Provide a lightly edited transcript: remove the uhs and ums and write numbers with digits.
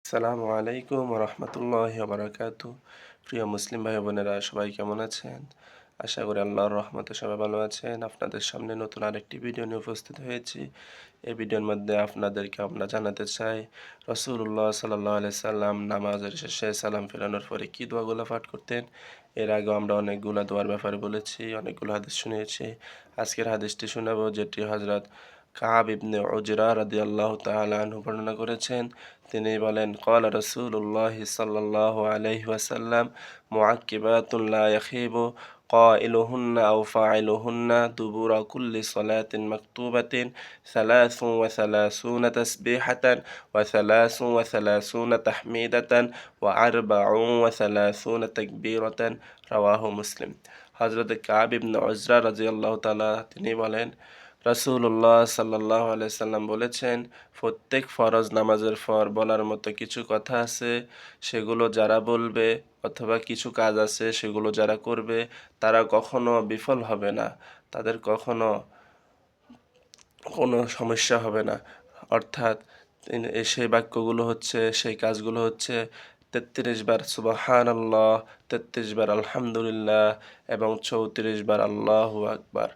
আসসালামু আলাইকুম রহমতুল্লাহি বারাকাতু। প্রিয় মুসলিম ভাই বোনেরা, সবাই কেমন আছেন? আশা করি আল্লাহর রহমতে সবাই ভালো আছেন। আপনাদের সামনে নতুন আরেকটি ভিডিও নিয়ে উপস্থিত হয়েছি। এই ভিডিওর মধ্যে আপনাদেরকে আমরা জানাতে চাই, রাসূলুল্লাহ সাল্লাল্লাহু আলাইহি সাল্লাম নামাজের শেষে সালাম ফেরানোর পরে কি দোয়াগুলো পাঠ করতেন। এর আগেও আমরা অনেকগুলো দোয়ার ব্যাপারে বলেছি, অনেকগুলো হাদিস শুনিয়েছি। আজকের হাদিসটি শোনাবো, যেটি হযরত কাব ইবনে উজরা রাদিয়াল্লাহু তাআলা আনহু বর্ণনা করেছেন। তিনি বলেন, ক্বালা রাসূলুল্লাহ সাল্লাল্লাহু আলাইহি ওয়াসাল্লাম মুআক্কিবাতুন লা ইয়াখিবু قائلهن أو فاعلهن دبور كل صلاة مكتوبة 33 تسبيحة و33 تحميدة و34 تكبيرة। রাওয়াহু মুসলিম। হযরত কাব ইবনে উজরা রাদিয়াল্লাহু তাআলা তিনি বলেন, রাসূলুল্লাহ সাল্লাল্লাহু আলাইহি সাল্লাম বলেছেন, প্রত্যেক ফরজ নামাজের পর বলার মতো কিছু কথা আছে, সেগুলো যারা বলবে, অথবা কিছু কাজ আছে সেগুলো যারা করবে, তারা কখনো বিফল হবে না, তাদের কখনো কোনো সমস্যা হবে না। অর্থাৎ সেই বাক্যগুলো হচ্ছে, সেই কাজগুলো হচ্ছে ৩৩ বার সুবহানাল্লাহ, ৩৩ বার আলহামদুলিল্লাহ এবং ৩৪ বার আল্লাহু আকবার।